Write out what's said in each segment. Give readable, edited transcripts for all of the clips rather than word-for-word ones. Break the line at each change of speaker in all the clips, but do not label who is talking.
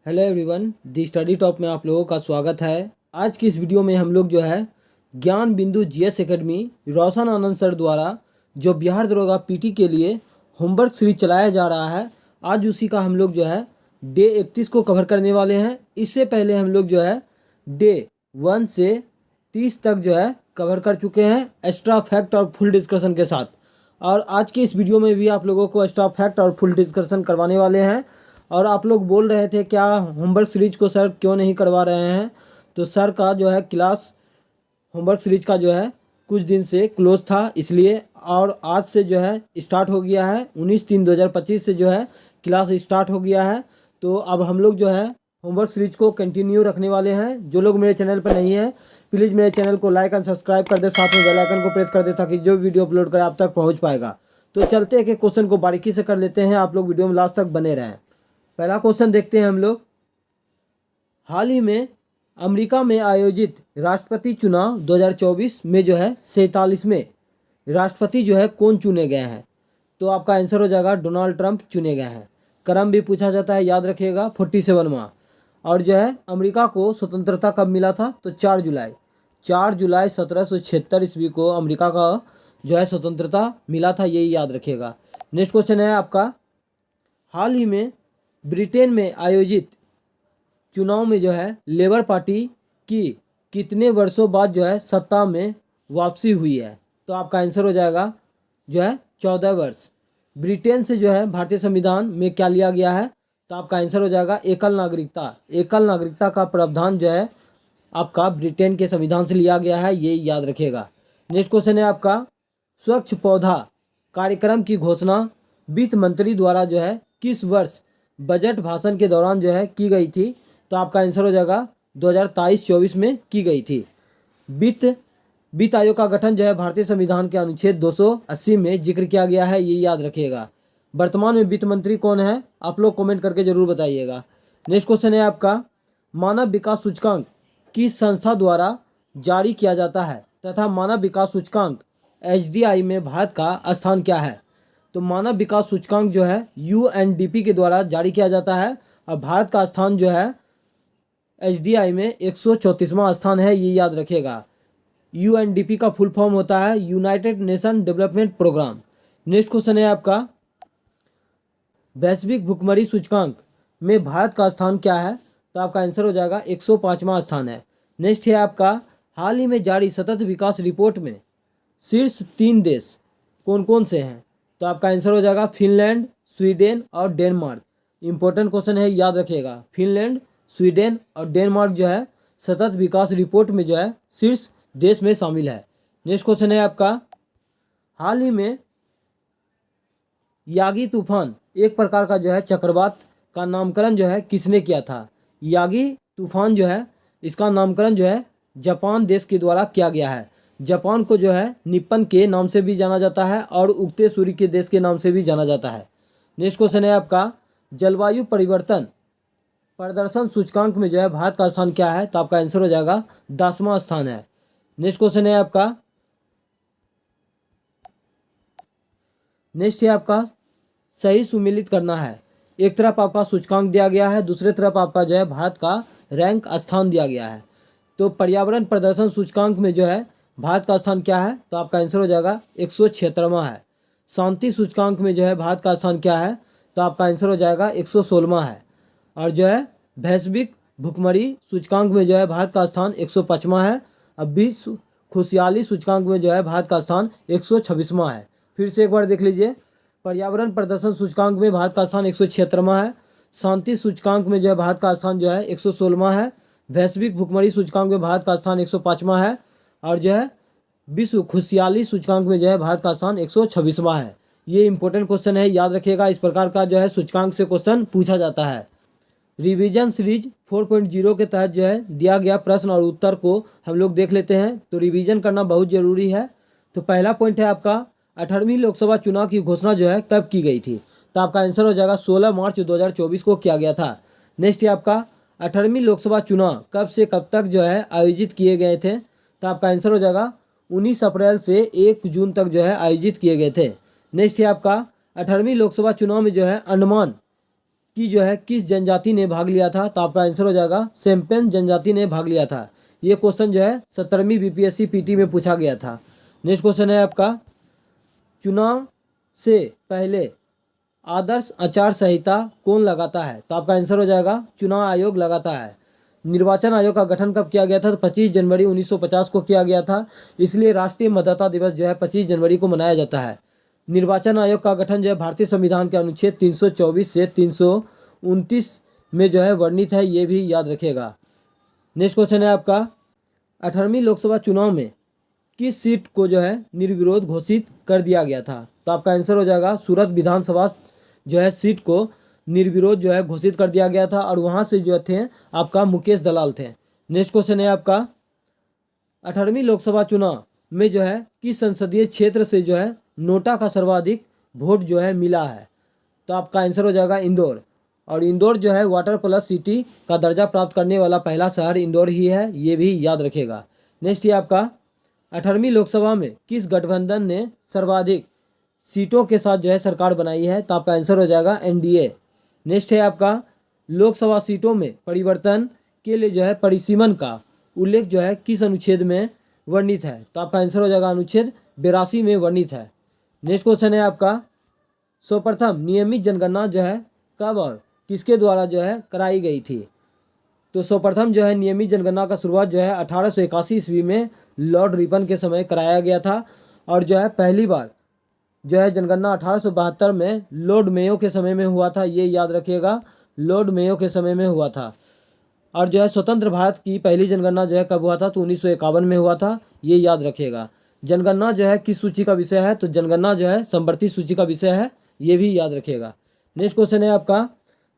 Hello everyone, दी study top में आप लोगों का स्वागत है। आज की इस वीडियो में हम लोग जो है ज्ञान बिंदु जीएस एकेडमी रोशन आनंद सर द्वारा जो बिहार दरोगा पीटी के लिए होमवर्क सीरीज चलाया जा रहा है, आज उसी का हम लोग जो है डे 31 को कवर करने वाले हैं। इससे पहले हम लोग जो है डे 1 से 30 तक जो है कवर कर चुके हैं एक्स्ट्रा फैक्ट और फुल डिस्कशन के साथ। और आज के इस वीडियो में भी आप लोगों को एक्स्ट्रा फैक्ट और फुल डिस्कशन करवाने वाले हैं। और आप लोग बोल रहे थे क्या होमवर्क सीरीज को सर क्यों नहीं करवा रहे हैं, तो सर का जो है क्लास होमवर्क सीरीज का जो है कुछ दिन से क्लोज था इसलिए, और आज से जो है स्टार्ट हो गया है 19/3/2025 से जो है क्लास स्टार्ट हो गया है। तो अब हम लोग जो है होमवर्क सीरीज को कंटिन्यू रखने वाले हैं। जो लोग मेरे चैनल पर नहीं हैं प्लीज़ मेरे चैनल को लाइक एंड सब्सक्राइब कर दे, साथ में बेल आइकन को प्रेस कर दे ताकि जो वीडियो अपलोड करें आप तक पहुंच पाएगा। तो चलते हैं कि क्वेश्चन को बारीकी से कर लेते हैं, आप लोग वीडियो में लास्ट तक बने रहें। पहला क्वेश्चन देखते हैं हम लोग। हाल ही में अमेरिका में आयोजित राष्ट्रपति चुनाव 2024 में जो है 47वें राष्ट्रपति जो है कौन चुने गए हैं, तो आपका आंसर हो जाएगा डोनाल्ड ट्रंप चुने गए हैं। क्रम भी पूछा जाता है, याद रखिएगा 47वां। और जो है अमेरिका को स्वतंत्रता कब मिला था, तो 4 जुलाई 1776 ईस्वी को अमेरिका का जो है स्वतंत्रता मिला था, यही याद रखिएगा। नेक्स्ट क्वेश्चन है आपका। हाल ही में ब्रिटेन में आयोजित चुनाव में जो है लेबर पार्टी की कितने वर्षों बाद जो है सत्ता में वापसी हुई है, तो आपका आंसर हो जाएगा जो है 14 वर्ष। ब्रिटेन से जो है भारतीय संविधान में क्या लिया गया है, तो आपका आंसर हो जाएगा एकल नागरिकता। एकल नागरिकता का प्रावधान जो है आपका ब्रिटेन के संविधान से लिया गया है, ये याद रखिएगा। नेक्स्ट क्वेश्चन है आपका। स्वच्छ पौधा कार्यक्रम की घोषणा वित्त मंत्री द्वारा जो है किस वर्ष बजट भाषण के दौरान जो है की गई थी, तो आपका आंसर हो जाएगा 2023-24 में की गई थी। वित्त आयोग का गठन जो है भारतीय संविधान के अनुच्छेद 280 में जिक्र किया गया है, ये याद रखिएगा। वर्तमान में वित्त मंत्री कौन है, आप लोग कमेंट करके जरूर बताइएगा। नेक्स्ट क्वेश्चन है आपका। मानव विकास सूचकांक किस संस्था द्वारा जारी किया जाता है तथा मानव विकास सूचकांक HDI में भारत का स्थान क्या है, तो मानव विकास सूचकांक जो है UNDP के द्वारा जारी किया जाता है और भारत का स्थान जो है HDI में 134वां स्थान है, ये याद रखिएगा। UNDP का फुल फॉर्म होता है United Nation Development Programme. Next question है आपका। वैश्विक भुखमरी सूचकांक में भारत का स्थान क्या है, तो आपका आंसर हो जाएगा 105वां स्थान है। नेक्स्ट है आपका। हाल ही में जारी सतत विकास रिपोर्ट में शीर्ष 3 देश कौन कौन से हैं, तो आपका आंसर हो जाएगा फिनलैंड, स्वीडन और डेनमार्क। इंपॉर्टेंट क्वेश्चन है, याद रखिएगा। फिनलैंड, स्वीडन और डेनमार्क जो है सतत विकास रिपोर्ट में जो है शीर्ष देश में शामिल है। नेक्स्ट क्वेश्चन है आपका। हाल ही में यागी तूफान एक प्रकार का जो है चक्रवात का नामकरण जो है किसने किया था। यागी तूफान जो है इसका नामकरण जो है जापान देश के द्वारा किया गया है। जापान को जो है निप्पन के नाम से भी जाना जाता है और उगते सूर्य के देश के नाम से भी जाना जाता है। नेक्स्ट क्वेश्चन है आपका। जलवायु परिवर्तन प्रदर्शन सूचकांक में जो है भारत का स्थान क्या है, तो आपका आंसर हो जाएगा 10वां स्थान है। नेक्स्ट क्वेश्चन है आपका। नेक्स्ट है आपका सही सुमेलित करना है। एक तरफ आपका सूचकांक दिया गया है, दूसरे तरफ आपका जो है भारत का रैंक स्थान दिया गया है। तो पर्यावरण प्रदर्शन सूचकांक में जो है भारत का स्थान क्या है, तो आपका आंसर हो जाएगा 176वां है। शांति सूचकांक में जो है भारत का स्थान क्या है, तो आपका आंसर हो जाएगा 116वां है। और जो है वैश्विक भुखमरी सूचकांक में जो है भारत का स्थान 105वां है। अब विश्व खुशहाली सूचकांक में जो है भारत का स्थान 126वां है। फिर से एक बार देख लीजिए। पर्यावरण प्रदर्शन सूचकांक में भारत का स्थान 176वां है। शांति सूचकांक में जो है भारत का स्थान जो है 116वां है। वैश्विक भुखमरी सूचकांक में भारत का स्थान 105वां है। और जो है विश्व खुशहाली सूचकांक में जो है भारत का स्थान 126वां है। ये इंपॉर्टेंट क्वेश्चन है, याद रखिएगा। इस प्रकार का जो है सूचकांक से क्वेश्चन पूछा जाता है। रिवीजन सीरीज 4.0 के तहत जो है दिया गया प्रश्न और उत्तर को हम लोग देख लेते हैं। तो रिवीजन करना बहुत ज़रूरी है। तो पहला पॉइंट है आपका 18वीं लोकसभा चुनाव की घोषणा जो है कब की गई थी, तो आपका आंसर हो जाएगा 16 मार्च 2024 को किया गया था। नेक्स्ट है आपका 18वीं लोकसभा चुनाव कब से कब तक जो है आयोजित किए गए थे, तो आपका आंसर हो जाएगा 19 अप्रैल से 1 जून तक जो है आयोजित किए गए थे। नेक्स्ट है आपका 18वीं लोकसभा चुनाव में जो है अंडमान की जो है किस जनजाति ने भाग लिया था? तो आपका आंसर हो जाएगा सेम्पेन जनजाति ने भाग लिया था। ये क्वेश्चन जो है 17वीं बीपीएससी पीटी में पूछा गया था। नेक्स्ट क्वेश्चन है आपका, चुनाव से पहले आदर्श आचार संहिता कौन लगाता है? तो आपका आंसर हो जाएगा चुनाव आयोग लगाता है। निर्वाचन आयोग का गठन कब किया गया था? तो 25 जनवरी 1950 को किया गया था। इसलिए राष्ट्रीय मतदाता दिवस जो है 25 जनवरी को मनाया जाता है। निर्वाचन आयोग का गठन जो है भारतीय संविधान के अनुच्छेद 324 से 329 में जो है वर्णित है, ये भी याद रखिएगा। नेक्स्ट क्वेश्चन है आपका, 18वीं लोकसभा चुनाव में किस सीट को जो है निर्विरोध घोषित कर दिया गया था? तो आपका आंसर हो जाएगा सूरत विधानसभा जो है सीट को निर्विरोध जो है घोषित कर दिया गया था, और वहाँ से जो थे आपका मुकेश दलाल थे। नेक्स्ट क्वेश्चन है आपका, 18वीं लोकसभा चुनाव में जो है किस संसदीय क्षेत्र से जो है नोटा का सर्वाधिक वोट जो है मिला है? तो आपका आंसर हो जाएगा इंदौर, और इंदौर जो है वाटर प्लस सिटी का दर्जा प्राप्त करने वाला पहला शहर इंदौर ही है, ये भी याद रखेगा। नेक्स्ट ये आपका, 18वीं लोकसभा में किस गठबंधन ने सर्वाधिक सीटों के साथ जो है सरकार बनाई है? तो आपका आंसर हो जाएगा एनडीए। नेक्स्ट है आपका, लोकसभा सीटों में परिवर्तन के लिए जो है परिसीमन का उल्लेख जो है किस अनुच्छेद में वर्णित है? तो आपका आंसर हो जाएगा अनुच्छेद 82 में वर्णित है। नेक्स्ट क्वेश्चन है आपका, सर्वप्रथम नियमित जनगणना जो है कब और किसके द्वारा जो है कराई गई थी? तो सर्वप्रथम जो है नियमित जनगणना का शुरुआत जो है 1881 ईस्वी में लॉर्ड रिपन के समय कराया गया था, और जो है पहली बार जो है जनगणना 1872 में लॉर्ड मेयो के समय में हुआ था, ये याद रखिएगा, लॉर्ड मेयो के समय में हुआ था। और जो है स्वतंत्र भारत की पहली जनगणना जो है कब हुआ था? तो 1951 में हुआ था, ये याद रखिएगा। जनगणना जो है किस सूची का विषय है? तो जनगणना जो है संवर्ती सूची का विषय है, ये भी याद रखिएगा। नेक्स्ट क्वेश्चन है आपका,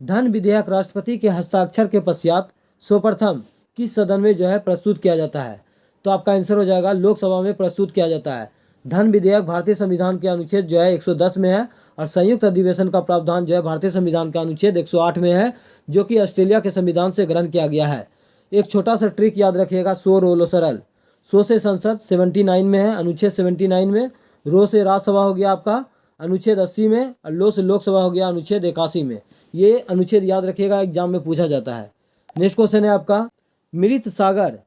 धन विधेयक राष्ट्रपति के हस्ताक्षर के पश्चात सर्वप्रथम किस सदन में जो है प्रस्तुत किया जाता है? तो आपका आंसर हो जाएगा लोकसभा में प्रस्तुत किया जाता है। धन विधेयक भारतीय संविधान के अनुच्छेद जो है 110 में है, और संयुक्त अधिवेशन का प्रावधान जो है भारतीय संविधान का अनुच्छेद 108 में है, जो कि ऑस्ट्रेलिया के संविधान से ग्रहण किया गया है। एक छोटा सा ट्रिक याद रखिएगा, सो रोलो सरल। सो से संसद 79 में है, अनुच्छेद 79 में। रो से राज्यसभा हो गया आपका अनुच्छेद 80 में, और लो से लोकसभा हो गया अनुच्छेद 81 में। ये अनुच्छेद याद रखिएगा, एग्जाम में पूछा जाता है। नेक्स्ट क्वेश्चन है आपका, मृत सागर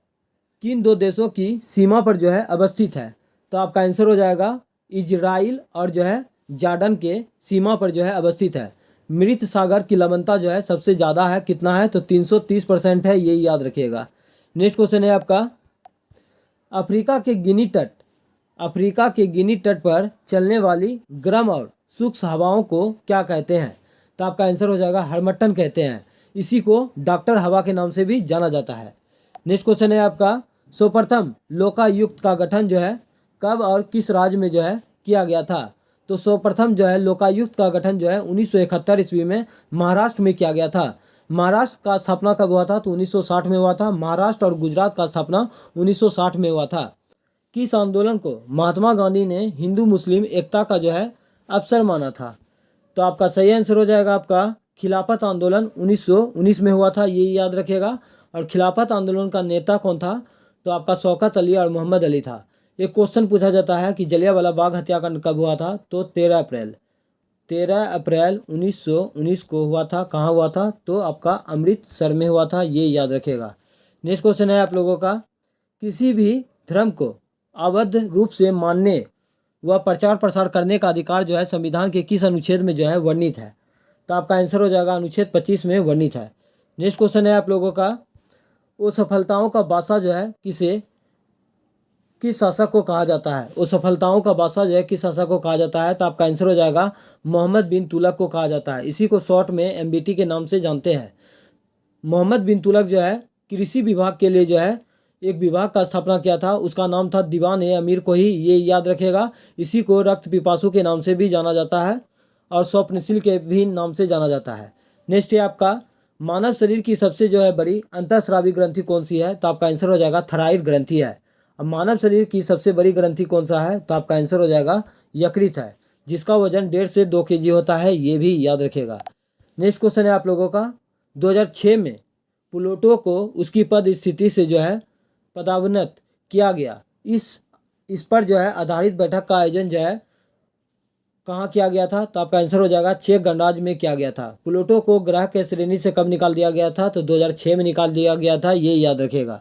किन दो देशों की सीमा पर जो है अवस्थित है? तो आपका आंसर हो जाएगा इजराइल और जो है जॉर्डन के सीमा पर जो है अवस्थित है। मृत सागर की लवणता जो है सबसे ज़्यादा है, कितना है? तो 330% है, ये याद रखिएगा। नेक्स्ट क्वेश्चन है आपका, अफ्रीका के गिनी तट पर चलने वाली गर्म और शुष्क हवाओं को क्या कहते हैं? तो आपका आंसर हो जाएगा हर्मट्टन कहते हैं। इसी को डॉक्टर हवा के नाम से भी जाना जाता है। नेक्स्ट क्वेश्चन है आपका, सर्वप्रथम लोकायुक्त का गठन जो है कब और किस राज्य में जो है किया गया था? तो सर्वप्रथम जो है लोकायुक्त का गठन जो है 1971 ईस्वी में महाराष्ट्र में किया गया था। महाराष्ट्र का स्थापना कब हुआ था? तो 1960 में हुआ था। महाराष्ट्र और गुजरात का स्थापना 1960 में हुआ था। किस आंदोलन को महात्मा गांधी ने हिंदू मुस्लिम एकता का जो है अवसर माना था? तो आपका सही आंसर हो जाएगा आपका खिलाफत आंदोलन 1919 में हुआ था, ये याद रखिएगा। और खिलाफत आंदोलन का नेता कौन था? तो आपका शौकत अली और मोहम्मद अली था। एक क्वेश्चन पूछा जाता है कि जलियांवाला बाग हत्याकांड कब हुआ था? तो 13 अप्रैल 1919 को हुआ था। कहाँ हुआ था? तो आपका अमृतसर में हुआ था, ये याद रखेगा। नेक्स्ट क्वेश्चन है आप लोगों का, किसी भी धर्म को अवैध रूप से मानने व प्रचार प्रसार करने का अधिकार जो है संविधान के किस अनुच्छेद में जो है वर्णित है? तो आपका आंसर हो जाएगा अनुच्छेद 25 में वर्णित है। नेक्स्ट क्वेश्चन है आप लोगों का, असफलताओं का बादशाह जो है किस शासक को कहा जाता है? असफलताओं का बादशाह जो है किस शासक को कहा जाता है? तो आपका आंसर हो जाएगा मोहम्मद बिन तुगलक को कहा जाता है। इसी को शॉर्ट में एमबीटी के नाम से जानते हैं। मोहम्मद बिन तुगलक जो है कृषि विभाग के लिए जो है एक विभाग का स्थापना किया था, उसका नाम था दीवान ए अमीर को ही, ये याद रखेगा। इसी को रक्त पिपासु के नाम से भी जाना जाता है, और स्वप्नशील के भी नाम से जाना जाता है। नेक्स्ट है आपका, मानव शरीर की सबसे जो है बड़ी अंतःस्रावी ग्रंथि कौन सी है? तो आपका आंसर हो जाएगा थायराइड ग्रंथि है। अब मानव शरीर की सबसे बड़ी ग्रंथि कौन सा है? तो आपका आंसर हो जाएगा यकृत है, जिसका वजन 1.5 से 2 kg होता है, ये भी याद रखेगा। नेक्स्ट क्वेश्चन है आप लोगों का, 2006 में प्लूटो को उसकी पद स्थिति से जो है कहाँ किया गया था? तो आपका आंसर हो जाएगा चेक गणराज्य में किया गया था। प्लूटो को ग्रह के श्रेणी से कब निकाल दिया गया था? तो 2006 में निकाल दिया गया था, ये याद रखेगा।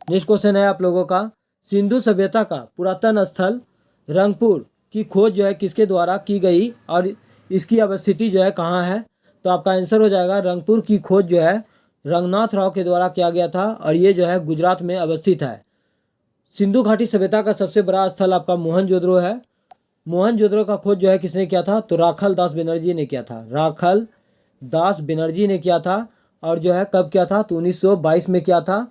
नेक्स्ट क्वेश्चन है आप लोगों का, सिंधु सभ्यता का पुरातन स्थल रंगपुर की खोज जो है किसके द्वारा की गई और इसकी अवस्थिति जो है कहाँ है? तो आपका आंसर हो जाएगा रंगपुर की खोज जो है रंगनाथ राव के द्वारा किया गया था और ये जो है गुजरात में अवस्थित है। सिंधु घाटी सभ्यता का सबसे बड़ा स्थल आपका मोहनजोदड़ो है। मोहनजोदड़ो का खोज जो है किसने किया था? तो राखल दास बनर्जी ने किया था। राखल दास बनर्जी ने किया था और जो है कब किया था? तो 1922 में किया था।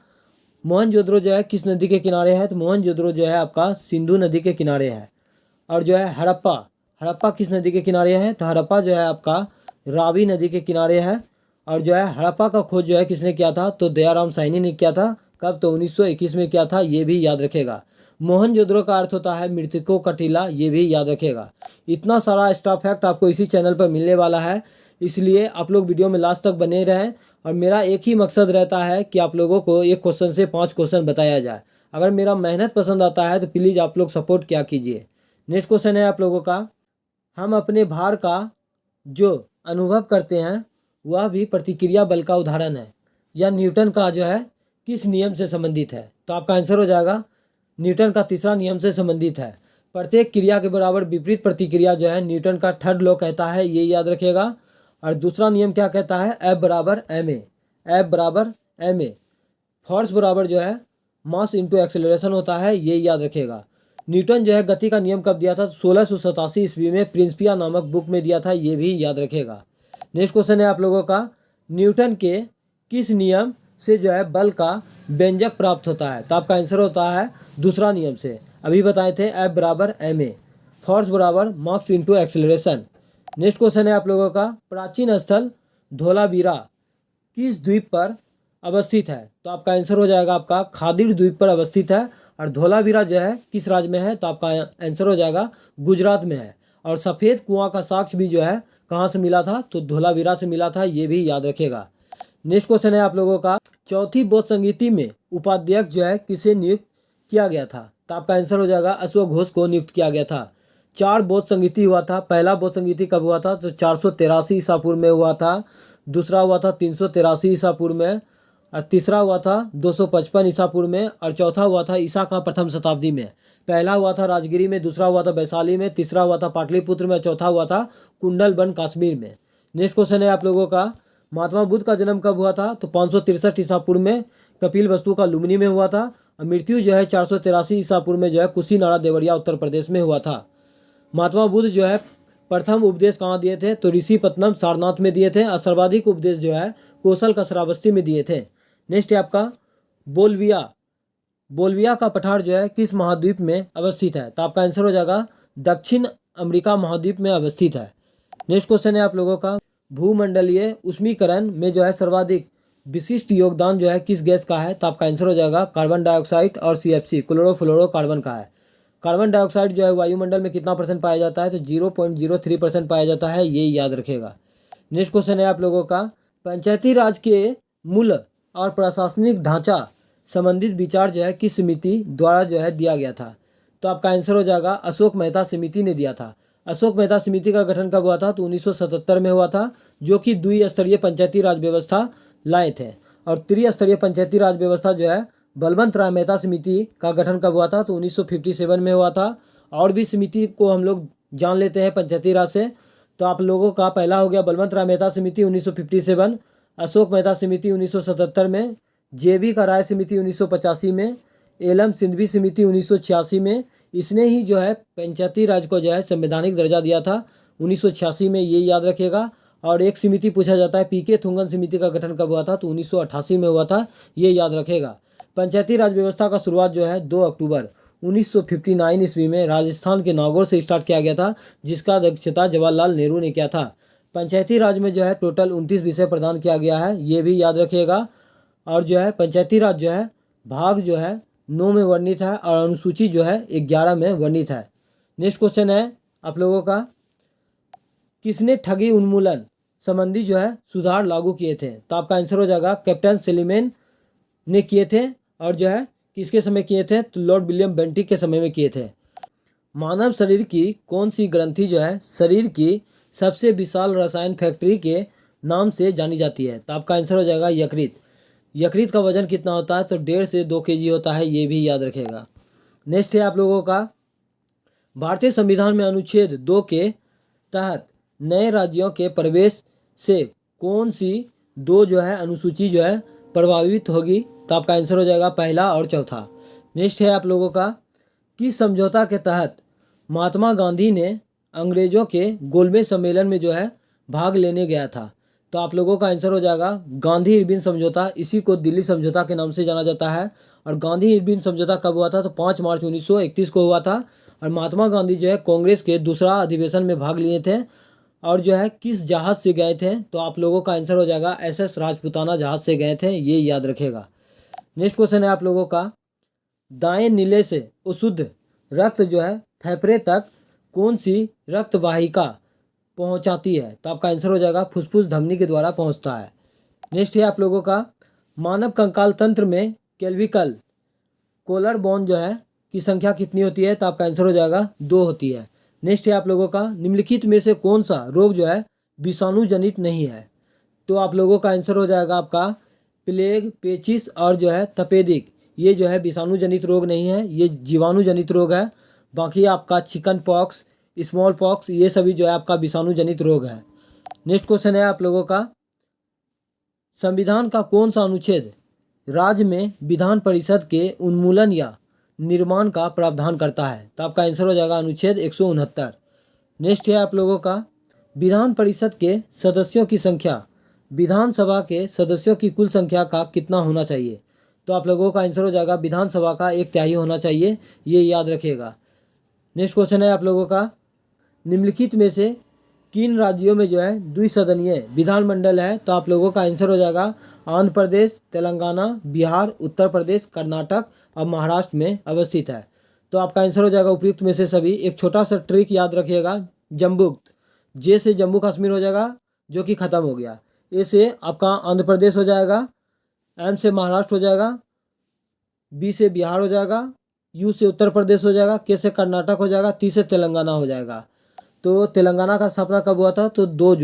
मोहनजोदड़ो जो है किस नदी के किनारे है? तो मोहनजोदड़ो जो है आपका सिंधु नदी के किनारे है। और जो है हड़प्पा, हड़प्पा किस नदी के किनारे है? तो हड़प्पा जो है आपका रावी नदी के किनारे है। और जो है हड़प्पा का खोज जो है किसने किया था? तो दयाराम साहनी ने किया था। कब? तो 1921 में किया था, ये भी याद रखेगा। मोहनजोदड़ो का अर्थ होता है मृतकों का टीला, ये भी याद रखेगा। इतना सारा एक्स्ट्रा फैक्ट आपको इसी चैनल पर मिलने वाला है, इसलिए आप लोग वीडियो में लास्ट तक बने रहें। और मेरा एक ही मकसद रहता है कि आप लोगों को एक क्वेश्चन से 5 क्वेश्चन बताया जाए। अगर मेरा मेहनत पसंद आता है तो प्लीज़ आप लोग सपोर्ट क्या कीजिए। नेक्स्ट क्वेश्चन है आप लोगों का, हम अपने भार का जो अनुभव करते हैं वह भी प्रतिक्रिया बल का उदाहरण है। यह न्यूटन का जो है किस नियम से संबंधित है? तो आपका आंसर हो जाएगा न्यूटन का तीसरा नियम से संबंधित है। प्रत्येक क्रिया के बराबर विपरीत प्रतिक्रिया जो है न्यूटन का थर्ड लॉ कहता है, ये याद रखेगा। और दूसरा नियम क्या कहता है? F बराबर एम ए, F बराबर एम ए। फोर्स बराबर जो है मास इंटू एक्सेलरेशन होता है, ये याद रखेगा। न्यूटन जो है गति का नियम कब दिया था? 1687 ईस्वी में प्रिंसिपिया नामक बुक में दिया था, ये भी याद रखेगा। नेक्स्ट क्वेश्चन है आप लोगों का, न्यूटन के किस नियम से जो है बल का व्यंजक प्राप्त होता है? तो आपका आंसर होता है दूसरा नियम से, अभी बताए थे, F बराबर एम ए, फोर्स बराबर mass into acceleration. Next question है आप लोगों का, प्राचीन स्थल धोलावीरा किस द्वीप पर अवस्थित है? तो आपका आंसर हो जाएगा आपका खादीर द्वीप पर अवस्थित है। और धोलावीरा जो है किस राज्य में है? तो आपका आंसर हो जाएगा गुजरात में है। और सफ़ेद कुआं का साक्ष्य भी जो है कहाँ से मिला था? तो धोलावीरा से मिला था, ये भी याद रखेगा। नेक्स्ट क्वेश्चन है आप लोगों का, चौथी बौद्ध संगीति में उपाध्यक्ष जो है किसे नियुक्त किया गया था? तो आपका आंसर हो जाएगा अशोक घोष को नियुक्त किया गया था। 4 बौद्ध संगीति हुआ था। पहला बौद्ध संगीति कब हुआ था? तो 483 ईसा पूर्व में हुआ था। दूसरा हुआ था 383 ईसा पूर्व में। और तीसरा हुआ था 255 ईसा पूर्व में। और चौथा हुआ था ईसा का प्रथम शताब्दी में। पहला हुआ था राजगिरी में, दूसरा हुआ था वैशाली में, तीसरा हुआ था पाटलिपुत्र में, चौथा हुआ था कुंडलबन कश्मीर में। नेक्स्ट क्वेश्चन है आप लोगों का, महात्मा बुद्ध का जन्म कब हुआ था? तो 563 ईसा पूर्व में कपिल वस्तु का लुम्बिनी में हुआ था। और मृत्यु जो है 483 ईसा पूर्व में जो है कुशीनाड़ा देवरिया उत्तर प्रदेश में हुआ था। महात्मा बुद्ध जो है प्रथम उपदेश कहाँ दिए थे? तो ऋषिपत्तनम सारनाथ में दिए थे। और सर्वाधिक उपदेश जो है कौशल का श्रावस्ती में दिए थे। नेक्स्ट है आपका बोलविया, बोलविया का पठार जो है किस महाद्वीप में अवस्थित है? तो आपका आंसर हो जाएगा दक्षिण अमेरिका महाद्वीप में अवस्थित है। नेक्स्ट क्वेश्चन है आप लोगों का, भूमंडलीय उष्मीकरण में जो है सर्वाधिक विशिष्ट योगदान जो है किस गैस का है? तो आपका आंसर हो जाएगा कार्बन डाइऑक्साइड और CFC क्लोरोफ्लोरोकार्बन का है। कार्बन डाइऑक्साइड जो है वायुमंडल में कितना % पाया जाता है? तो 0.03% पाया जाता है, ये याद रखेगा। नेक्स्ट क्वेश्चन है आप लोगों का, पंचायती राज के मूल और प्रशासनिक ढांचा संबंधित विचार जो है किस समिति द्वारा जो है दिया गया था? तो आपका आंसर हो जाएगा अशोक मेहता समिति ने दिया था। अशोक मेहता समिति का गठन कब हुआ था? तो 1977 में हुआ था, जो कि द्विस्तरीय पंचायती राज व्यवस्था लाए थे। और त्रिस्तरीय पंचायती राज व्यवस्था जो है बलवंत राय मेहता समिति का गठन कब हुआ था? तो 1957 में हुआ था। और भी समिति को हम लोग जान लेते हैं पंचायती राज से। तो आप लोगों का पहला हो गया बलवंत राय मेहता समिति 1957, अशोक मेहता समिति 1977 में, JB का राय समिति 1985 में, एलएम सिंघवी समिति 1986 में। इसने ही जो है पंचायती राज को जो है संवैधानिक दर्जा दिया था 1986 में, ये याद रखेगा। और एक समिति पूछा जाता है PK थुंगन समिति का गठन कब हुआ था? तो 1988 में हुआ था, ये याद रखेगा। पंचायती राज व्यवस्था का शुरुआत जो है 2 अक्टूबर 1959 ईस्वी में राजस्थान के नागौर से स्टार्ट किया गया था, जिसका अध्यक्षता जवाहरलाल नेहरू ने किया था। पंचायती राज में जो है टोटल 29 विषय प्रदान किया गया है, ये भी याद रखिएगा। और जो है पंचायती राज जो है भाग जो है 9 में वर्णित है और अनुसूची जो है 11 में वर्णित है। नेक्स्ट क्वेश्चन है आप लोगों का, किसने ठगी उन्मूलन संबंधी जो है सुधार लागू किए थे? तो आपका आंसर हो जाएगा कैप्टन सेलिमेन ने किए थे। और जो है किसके समय किए थे? तो लॉर्ड विलियम बेंटिक के समय में किए थे। मानव शरीर की कौन सी ग्रंथि जो है शरीर की सबसे विशाल रसायन फैक्ट्री के नाम से जानी जाती है? तो आपका आंसर हो जाएगा यकृत। यकृत का वजन कितना होता है? तो 1.5 से 2 केजी होता है, ये भी याद रखेगा। नेक्स्ट है आप लोगों का, भारतीय संविधान में अनुच्छेद 2 के तहत नए राज्यों के प्रवेश से कौन सी दो जो है अनुसूची जो है प्रभावित होगी? तो आपका आंसर हो जाएगा पहला और चौथा। नेक्स्ट है आप लोगों का, किस समझौता के तहत महात्मा गांधी ने अंग्रेजों के गोलमेज सम्मेलन में जो है भाग लेने गया था? तो आप लोगों का आंसर हो जाएगा गांधी इरविन समझौता। इसी को दिल्ली समझौता के नाम से जाना जाता है। और गांधी इरविन समझौता कब हुआ था? तो 5 मार्च 1931 को हुआ था। और महात्मा गांधी जो है कांग्रेस के दूसरा अधिवेशन में भाग लिए थे। और जो है किस जहाज़ से गए थे? तो आप लोगों का आंसर हो जाएगा SS राजपूताना जहाज़ से गए थे, ये याद रखेगा। नेक्स्ट क्वेश्चन है आप लोगों का, दाएं नीले से अशुद्ध रक्त जो है फेफड़े तक कौन सी रक्त वाहिका पहुंचाती है? तो आपका आंसर हो जाएगा फुफ्फुस धमनी के द्वारा पहुंचता है। नेक्स्ट है आप लोगों का, मानव कंकाल तंत्र में केल्विकल कोलर बोन जो है की संख्या कितनी होती है? तो आपका आंसर हो जाएगा 2 होती है। नेक्स्ट है आप लोगों का, निम्नलिखित में से कौन सा रोग जो है विषाणु जनित नहीं है? तो आप लोगों का आंसर हो जाएगा आपका प्लेग, पेचिस और जो है तपेदिक। ये जो है विषाणु जनित रोग नहीं है, ये जीवाणु जनित रोग है। बाकी आपका चिकन पॉक्स, स्मॉल पॉक्स, ये सभी जो है आपका विषाणु जनित रोग है। नेक्स्ट क्वेश्चन है आप लोगों का, संविधान का कौन सा अनुच्छेद राज्य में विधान परिषद के उन्मूलन या निर्माण का प्रावधान करता है? तो आपका आंसर हो जाएगा अनुच्छेद 169। नेक्स्ट है आप लोगों का, विधान परिषद के सदस्यों की संख्या विधानसभा के सदस्यों की कुल संख्या का कितना होना चाहिए? तो आप लोगों का आंसर हो जाएगा विधानसभा का 1/3 होना चाहिए, ये याद रखिएगा। नेक्स्ट क्वेश्चन है आप लोगों का, निम्नलिखित में से किन राज्यों में जो है द्विसदनीय विधानमंडल है? तो आप लोगों का आंसर हो जाएगा आंध्र प्रदेश, तेलंगाना, बिहार, उत्तर प्रदेश, कर्नाटक और महाराष्ट्र में अवस्थित है। तो आपका आंसर हो जाएगा उपयुक्त में से सभी। एक छोटा सा ट्रिक याद रखिएगा, जम्बुक्त, जे से जम्मू कश्मीर हो जाएगा जो कि खत्म हो गया, ए से आपका आंध्र प्रदेश हो जाएगा, एम से महाराष्ट्र हो जाएगा, बी से बिहार हो जाएगा, यू से उत्तर प्रदेश हो जाएगा, के से कर्नाटक हो जाएगा, टी से तेलंगाना हो जाएगा। तो तेलंगाना का स्थापना कब हुआ था? तो 2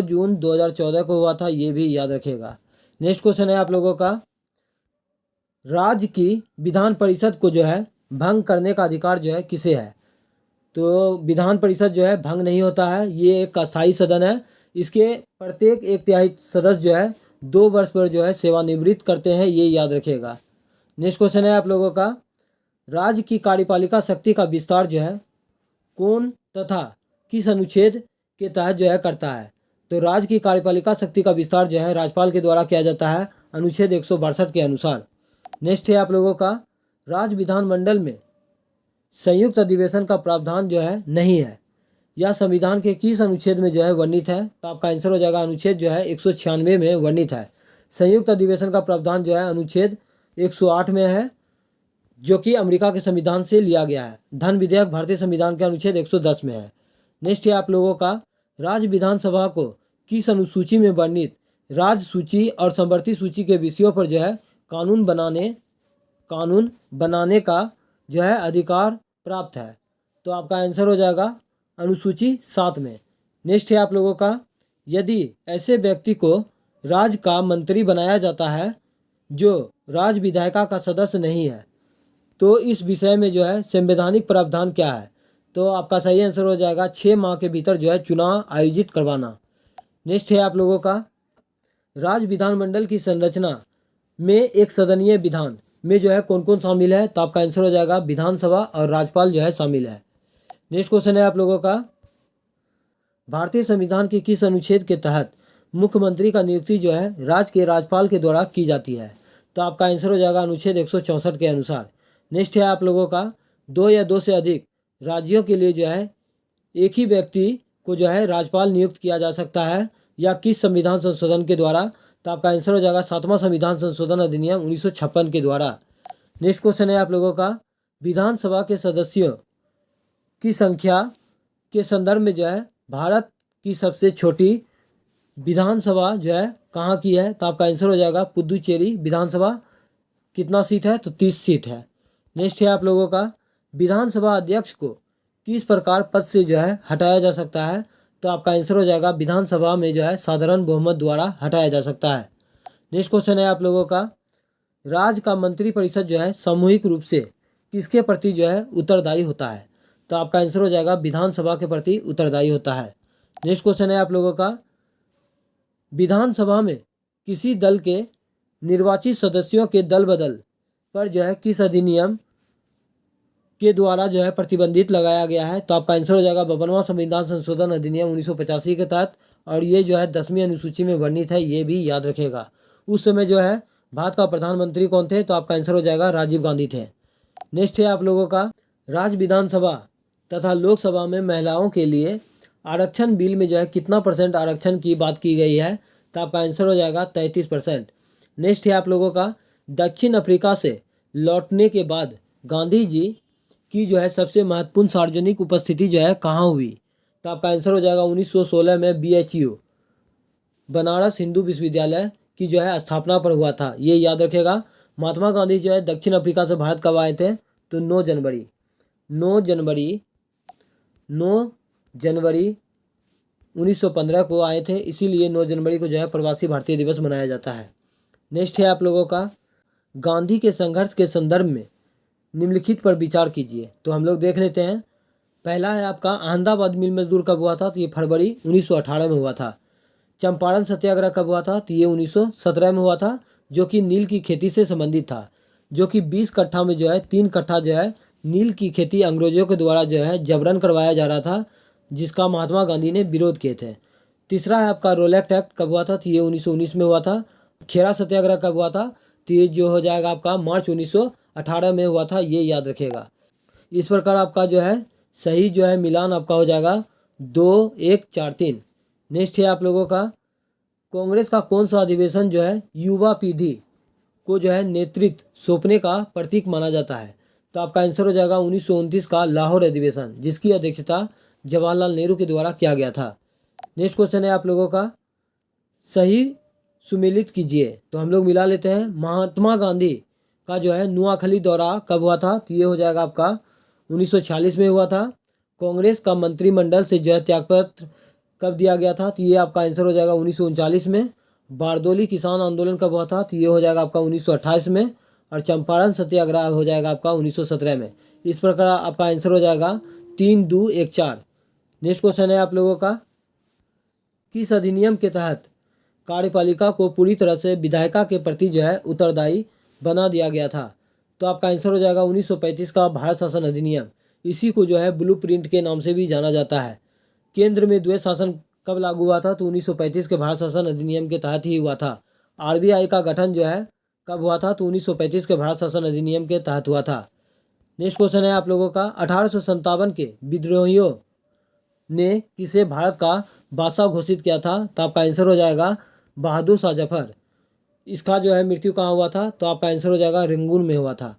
जून 2014 को हुआ था, ये भी याद रखिएगा। नेक्स्ट क्वेश्चन है आप लोगों का, राज्य की विधान परिषद को जो है भंग करने का अधिकार जो है किसे है? तो विधान परिषद जो है भंग नहीं होता है, ये एक अस्थायी सदन है। इसके प्रत्येक 1/3 सदस्य जो है 2 वर्ष पर जो है सेवानिवृत्त करते हैं, ये याद रखिएगा। नेक्स्ट क्वेश्चन है आप लोगों का, राज्य की कार्यपालिका शक्ति का विस्तार जो है कौन तथा किस अनुच्छेद के तहत जो है करता है? तो राज्य की कार्यपालिका शक्ति का विस्तार जो है राज्यपाल के द्वारा किया जाता है, अनुच्छेद 162 के अनुसार। नेक्स्ट है आप लोगों का, राज्य विधानमंडल में संयुक्त अधिवेशन का प्रावधान जो है नहीं है, यह संविधान के किस अनुच्छेद में जो है वर्णित है? तो आपका आंसर हो जाएगा अनुच्छेद जो है 196 में वर्णित है। संयुक्त अधिवेशन का प्रावधान जो है अनुच्छेद 108 में है, जो कि अमेरिका के संविधान से लिया गया है। धन विधेयक भारतीय संविधान के अनुच्छेद 110 में है। नेक्स्ट है आप लोगों का, राज्य विधानसभा को किस अनुसूची में वर्णित राज्य सूची और समवर्ती सूची के विषयों पर जो है कानून बनाने का जो है अधिकार प्राप्त है? तो आपका आंसर हो जाएगा अनुसूची 7 में। नेक्स्ट है आप लोगों का, यदि ऐसे व्यक्ति को राज्य का मंत्री बनाया जाता है जो राज्य विधायिका का सदस्य नहीं है, तो इस विषय में जो है संवैधानिक प्रावधान क्या है? तो आपका सही आंसर हो जाएगा 6 माह के भीतर जो है चुनाव आयोजित करवाना। नेक्स्ट है आप लोगों का, राज्य विधानमंडल की संरचना में एक सदनीय विधान में जो है कौन कौन शामिल है? तो आपका आंसर हो जाएगा विधानसभा और राज्यपाल जो है शामिल है। नेक्स्ट क्वेश्चन है आप लोगों का, भारतीय संविधान के किस अनुच्छेद के तहत मुख्यमंत्री का नियुक्ति जो है राज्य के राज्यपाल के द्वारा की जाती है? तो आपका आंसर हो जाएगा अनुच्छेद 164 के अनुसार। नेक्स्ट है आप लोगों का, 2 या 2 से अधिक राज्यों के लिए जो है एक ही व्यक्ति को जो है राज्यपाल नियुक्त किया जा सकता है या किस संविधान संशोधन के द्वारा? तो आपका आंसर हो जाएगा 7वां संविधान संशोधन अधिनियम 1956 के द्वारा। नेक्स्ट क्वेश्चन है आप लोगों का, विधानसभा के सदस्यों की संख्या के संदर्भ में जो है भारत की सबसे छोटी विधानसभा जो है कहाँ की है? तो आपका आंसर हो जाएगा पुदुचेरी विधानसभा। कितना सीट है? तो 30 सीट है। नेक्स्ट है आप लोगों का, विधानसभा अध्यक्ष को किस प्रकार पद से जो है हटाया जा सकता है? तो आपका आंसर हो जाएगा विधानसभा में जो है साधारण बहुमत द्वारा हटाया जा सकता है। नेक्स्ट क्वेश्चन है आप लोगों का, राज्य का मंत्रिपरिषद जो है सामूहिक रूप से किसके प्रति जो है उत्तरदायी होता है? तो आपका आंसर हो जाएगा विधानसभा के प्रति उत्तरदायी होता है। नेक्स्ट क्वेश्चन है आप लोगों का, विधानसभा में किसी दल के निर्वाचित सदस्यों के दल बदल पर जो है किस अधिनियम के द्वारा जो है प्रतिबंधित लगाया गया है? तो आपका आंसर हो जाएगा 52वां संविधान संशोधन अधिनियम 1985 के तहत, और ये जो है 10वीं अनुसूची में वर्णित है, ये भी याद रखेगा। उस समय जो है भारत का प्रधानमंत्री कौन थे? तो आपका आंसर हो जाएगा राजीव गांधी थे। नेक्स्ट है आप लोगों का, राज्य विधानसभा तथा लोकसभा में महिलाओं के लिए आरक्षण बिल में जो है कितना % आरक्षण की बात की गई है? तो आपका आंसर हो जाएगा 33%। नेक्स्ट है आप लोगों का, दक्षिण अफ्रीका से लौटने के बाद गांधी जी की जो है सबसे महत्वपूर्ण सार्वजनिक उपस्थिति जो है कहाँ हुई? तो आपका आंसर हो जाएगा 1916 में BHU बनारस हिंदू विश्वविद्यालय की जो है स्थापना पर हुआ था, ये याद रखेगा। महात्मा गांधी जो है दक्षिण अफ्रीका से भारत कब आए थे? तो 9 जनवरी 1915 को आए थे, इसीलिए 9 जनवरी को जो है प्रवासी भारतीय दिवस मनाया जाता है। नेक्स्ट है आप लोगों का, गांधी के संघर्ष के संदर्भ में निम्नलिखित पर विचार कीजिए। तो हम लोग देख लेते हैं। पहला है आपका, अहमदाबाद मिल मजदूर कब हुआ था? तो ये फरवरी 1918 में हुआ था। चंपारण सत्याग्रह कब हुआ था? तो ये 1917 में हुआ था, जो कि नील की खेती से संबंधित था, जो कि 20 कट्ठा में जो है 3 कट्ठा जो है नील की खेती अंग्रेजों के द्वारा जो है जबरन करवाया जा रहा था, जिसका महात्मा गांधी ने विरोध किए थे। तीसरा है आपका, रोलेक्ट एक्ट कब हुआ था? तो ये 1919 में हुआ था। खेरा सत्याग्रह कब हुआ था? तो ये जो हो जाएगा आपका मार्च 1918 में हुआ था, ये याद रखेगा। इस प्रकार आपका जो है सही जो है मिलान आपका हो जाएगा 2, 1, 4, 3। नेक्स्ट है आप लोगों का, कांग्रेस का कौन सा अधिवेशन जो है युवा पीढ़ी को जो है नेतृत्व सौंपने का प्रतीक माना जाता है? तो आपका आंसर हो जाएगा 1929 का लाहौर अधिवेशन, जिसकी अध्यक्षता जवाहरलाल नेहरू के द्वारा किया गया था। नेक्स्ट क्वेश्चन है आप लोगों का, सही सुमेलित कीजिए। तो हम लोग मिला लेते हैं। महात्मा गांधी का जो है नुआखली दौरा कब हुआ था? तो ये हो जाएगा आपका 1946 में हुआ था। कांग्रेस का मंत्रिमंडल से जो है त्यागपत्र कब दिया गया था? तो ये आपका आंसर हो जाएगा 1939 में। बारदोली किसान आंदोलन कब हुआ था? तो ये हो जाएगा आपका 1928 में। और चंपारण सत्याग्रह हो जाएगा आपका 1917 में। इस प्रकार आपका आंसर हो जाएगा 3, 2, 1, 4। नेक्स्ट क्वेश्चन है आप लोगों का, किस अधिनियम के तहत कार्यपालिका को पूरी तरह से विधायिका के प्रति जो है उत्तरदायी बना दिया गया था? तो आपका आंसर हो जाएगा 1935 का भारत शासन अधिनियम। इसी को जो है ब्लूप्रिंट के नाम से भी जाना जाता है। केंद्र में द्वैध शासन कब लागू हुआ था? तो 1935 के भारत शासन अधिनियम के तहत ही हुआ था। RBI का गठन जो है कब हुआ था? तो 1935 के भारत शासन अधिनियम के तहत हुआ था। नेक्स्ट क्वेश्चन है आप लोगों का, 1857 के विद्रोहियों ने किसे भारत का बादशाह घोषित किया था? तो आपका आंसर हो जाएगा बहादुर शाह जफर। इसका जो है मृत्यु कहाँ हुआ था? तो आपका आंसर हो जाएगा रंगून में हुआ था।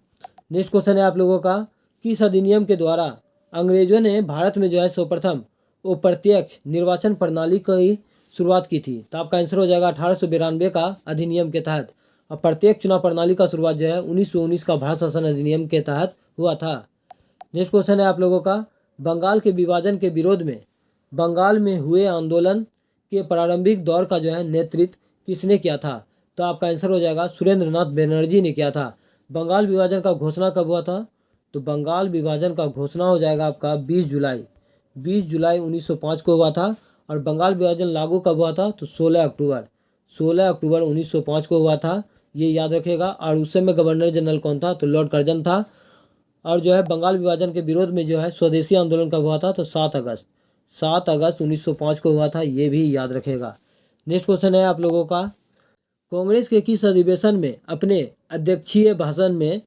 नेक्स्ट क्वेश्चन है आप लोगों का, किस अधिनियम के द्वारा अंग्रेजों ने भारत में जो है सर्वप्रथम अप्रत्यक्ष निर्वाचन प्रणाली की शुरुआत की थी? तो आपका आंसर हो जाएगा 1892 का अधिनियम के तहत। अप्रत्यक्ष चुनाव प्रणाली का शुरुआत जो है 1919 का भारत शासन अधिनियम के तहत हुआ था। नेक्स्ट क्वेश्चन है आप लोगों का, बंगाल के विभाजन के विरोध में बंगाल में हुए आंदोलन के प्रारंभिक दौर का जो है नेतृत्व किसने किया था? तो आपका आंसर हो जाएगा सुरेंद्र नाथ बनर्जी ने किया था। बंगाल विभाजन का घोषणा कब हुआ था? तो बंगाल विभाजन का घोषणा हो जाएगा आपका 20 जुलाई 1905 को हुआ था। और बंगाल विभाजन लागू कब हुआ था? तो 16 अक्टूबर 1905 को हुआ था, ये याद रखेगा। और उस समय गवर्नर जनरल कौन था? तो लॉर्ड कर्जन था। और जो है बंगाल विभाजन के विरोध में जो है स्वदेशी आंदोलन कब हुआ था? तो 7 अगस्त 1905 को हुआ था, ये भी याद रखेगा। नेक्स्ट क्वेश्चन है आप लोगों का, कांग्रेस के किस अधिवेशन में अपने अध्यक्षीय भाषण में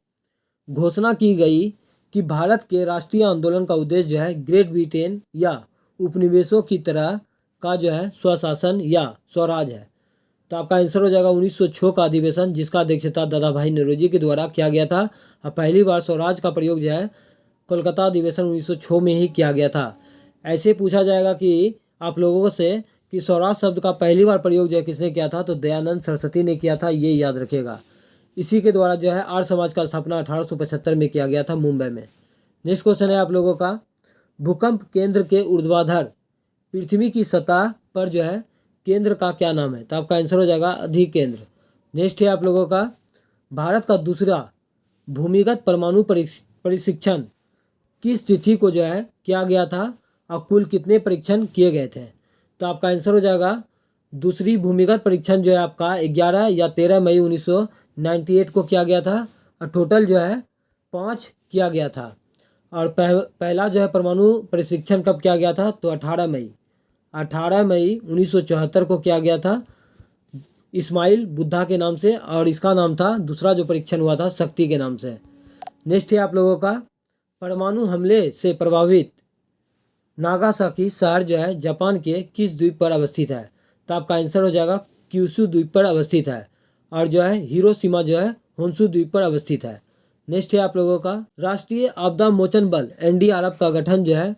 घोषणा की गई कि भारत के राष्ट्रीय आंदोलन का उद्देश्य जो है ग्रेट ब्रिटेन या उपनिवेशों की तरह का जो है स्वशासन या स्वराज है? तो आपका आंसर हो जाएगा 1906 का अधिवेशन, जिसका अध्यक्षता दादा भाई नौरोजी के द्वारा किया गया था। और पहली बार स्वराज का प्रयोग जो है कोलकाता अधिवेशन 1906 में ही किया गया था। ऐसे पूछा जाएगा कि आप लोगों से कि स्वराज शब्द का पहली बार प्रयोग जो है किसने किया था? तो दयानंद सरस्वती ने किया था, ये याद रखेगा। इसी के द्वारा जो है आर्य समाज का स्थापना 1875 में किया गया था मुंबई में। नेक्स्ट क्वेश्चन है आप लोगों का, भूकंप केंद्र के ऊर्ध्वाधर पृथ्वी की सतह पर जो है केंद्र का क्या नाम है? तो आपका आंसर हो जाएगा अधिकेंद्र। नेक्स्ट है आप लोगों का, भारत का दूसरा भूमिगत परमाणु परीक्षण किस तिथि को जो है किया गया था और कुल कितने परीक्षण किए गए थे? तो आपका आंसर हो जाएगा, दूसरी भूमिगत परीक्षण जो है आपका 11 या 13 मई 1998 को किया गया था और टोटल जो है 5 किया गया था। और पहला जो है परमाणु परीक्षण कब किया गया था? तो 18 मई 1974 को किया गया था इस्माइल बुद्धा के नाम से, और इसका नाम था, दूसरा जो परीक्षण हुआ था, शक्ति के नाम से। नेक्स्ट है आप लोगों का, परमाणु हमले से प्रभावित नागासाकी शहर जो है जापान के किस द्वीप पर अवस्थित है? तो आपका आंसर हो जाएगा क्यूशू द्वीप पर अवस्थित है, और जो है हिरोशिमा जो है होन्शु द्वीप पर अवस्थित है। नेक्स्ट है आप लोगों का, राष्ट्रीय आपदा मोचन बल एनडीआरएफ का गठन जो है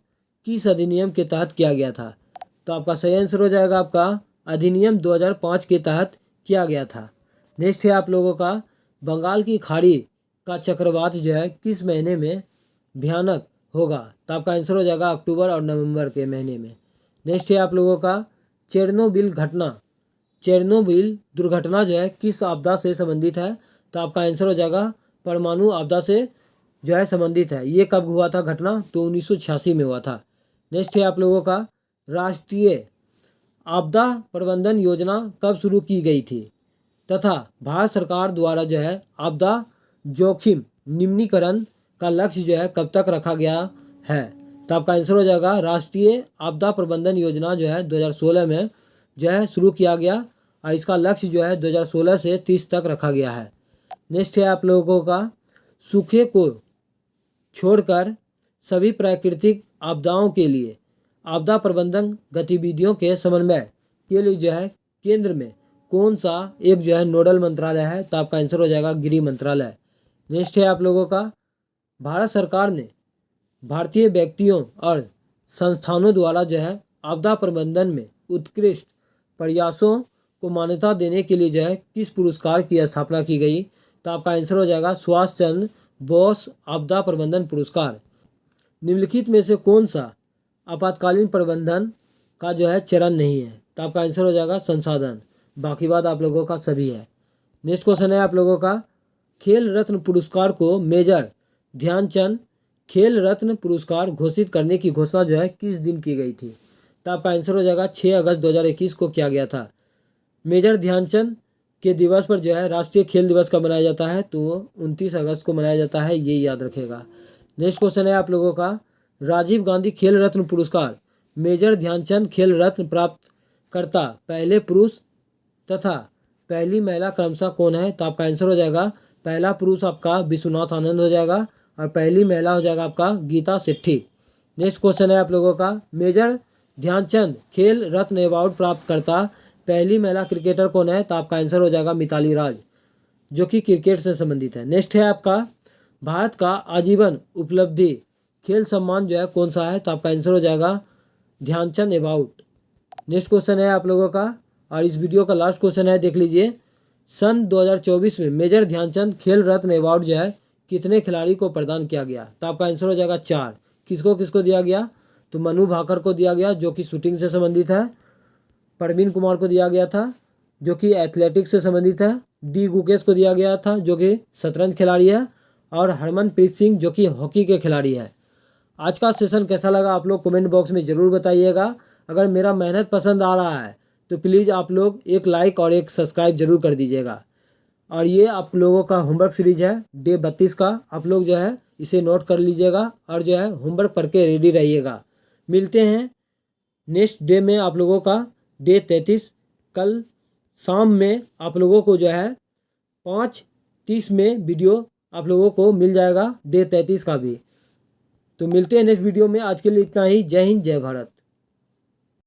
किस अधिनियम के तहत किया गया था? तो आपका सही आंसर हो जाएगा आपका अधिनियम 2005 के तहत किया गया था। नेक्स्ट है आप लोगों का, बंगाल की खाड़ी का चक्रवात जो है किस महीने में भयानक होगा? तो आपका आंसर हो जाएगा अक्टूबर और नवंबर के महीने में। नेक्स्ट है आप लोगों का, चेरनोबिल दुर्घटना जो है किस आपदा से संबंधित है? तो आपका आंसर हो जाएगा परमाणु आपदा से जो है संबंधित है। ये कब हुआ था घटना? तो 1986 में हुआ था। नेक्स्ट है आप लोगों का, राष्ट्रीय आपदा प्रबंधन योजना कब शुरू की गई थी तथा भारत सरकार द्वारा जो है आपदा जोखिम निम्नीकरण का लक्ष्य जो है कब तक रखा गया है? तो आपका आंसर हो जाएगा, राष्ट्रीय आपदा प्रबंधन योजना जो है 2016 में जो है शुरू किया गया, और इसका लक्ष्य जो है 2016 से 30 तक रखा गया है। नेक्स्ट है आप लोगों का, सूखे को छोड़कर सभी प्राकृतिक आपदाओं के लिए आपदा प्रबंधन गतिविधियों के समन्वय के लिए जो है केंद्र में कौन सा एक जो है नोडल मंत्रालय है? तो आपका आंसर हो जाएगा गृह मंत्रालय। नेक्स्ट है आप लोगों का, भारत सरकार ने भारतीय व्यक्तियों और संस्थानों द्वारा जो है आपदा प्रबंधन में उत्कृष्ट प्रयासों को मान्यता देने के लिए जो है किस पुरस्कार की स्थापना की गई? तो आपका आंसर हो जाएगा सुभाष चंद्र बोस आपदा प्रबंधन पुरस्कार। निम्नलिखित में से कौन सा आपातकालीन प्रबंधन का जो है चरण नहीं है? तो आपका आंसर हो जाएगा संसाधन, बाकी बात आप लोगों का सभी है। नेक्स्ट क्वेश्चन है आप लोगों का, खेल रत्न पुरस्कार को मेजर ध्यानचंद खेल रत्न पुरस्कार घोषित करने की घोषणा जो है किस दिन की गई थी? तो आपका आंसर हो जाएगा 6 अगस्त 2021 को किया गया था। मेजर ध्यानचंद के दिवस पर जो है राष्ट्रीय खेल दिवस कब मनाया जाता है? तो 29 अगस्त को मनाया जाता है, ये याद रखेगा। नेक्स्ट क्वेश्चन है आप लोगों का, राजीव गांधी खेल रत्न पुरस्कार मेजर ध्यानचंद खेल रत्न प्राप्त करता पहले पुरुष तथा पहली महिला क्रमशः कौन है? तो आपका आंसर हो जाएगा, पहला पुरुष आपका विश्वनाथ आनंद हो जाएगा और पहली महिला हो जाएगा आपका गीता सेठी। नेक्स्ट क्वेश्चन है आप लोगों का, मेजर ध्यानचंद खेल रत्न अवार्ड प्राप्त करता पहली महिला क्रिकेटर कौन है? तो आपका आंसर हो जाएगा मिताली राज, जो कि क्रिकेट से संबंधित है। नेक्स्ट है आपका, भारत का आजीवन उपलब्धि खेल सम्मान जो है कौन सा है? तो आपका आंसर हो जाएगा ध्यानचंद अवार्ड। नेक्स्ट क्वेश्चन है आप लोगों का, और इस वीडियो का लास्ट क्वेश्चन है, देख लीजिए। सन 2024 में मेजर ध्यानचंद खेल रत्न अवार्ड जो है कितने खिलाड़ी को प्रदान किया गया? तो आपका आंसर हो जाएगा 4। किसको किसको दिया गया? तो मनु भाकर को दिया गया जो कि शूटिंग से संबंधित है, प्रवीण कुमार को दिया गया था जो कि एथलेटिक्स से संबंधित है, डी गुकेश को दिया गया था जो कि शतरंज खिलाड़ी है, और हरमनप्रीत सिंह जो कि हॉकी के खिलाड़ी है। आज का सेशन कैसा लगा आप लोग कमेंट बॉक्स में ज़रूर बताइएगा। अगर मेरा मेहनत पसंद आ रहा है तो प्लीज़ आप लोग एक लाइक और एक सब्सक्राइब जरूर कर दीजिएगा। और ये आप लोगों का होमवर्क सीरीज है डे 32 का, आप लोग जो है इसे नोट कर लीजिएगा और जो है होमवर्क पढ़ के रेडी रहिएगा। मिलते हैं नेक्स्ट डे में आप लोगों का डे 33। कल शाम में आप लोगों को जो है 5:30 में वीडियो आप लोगों को मिल जाएगा डे 33 का भी। तो मिलते हैं नेक्स्ट वीडियो में, आज के लिए इतना ही। जय हिंद, जय भारत।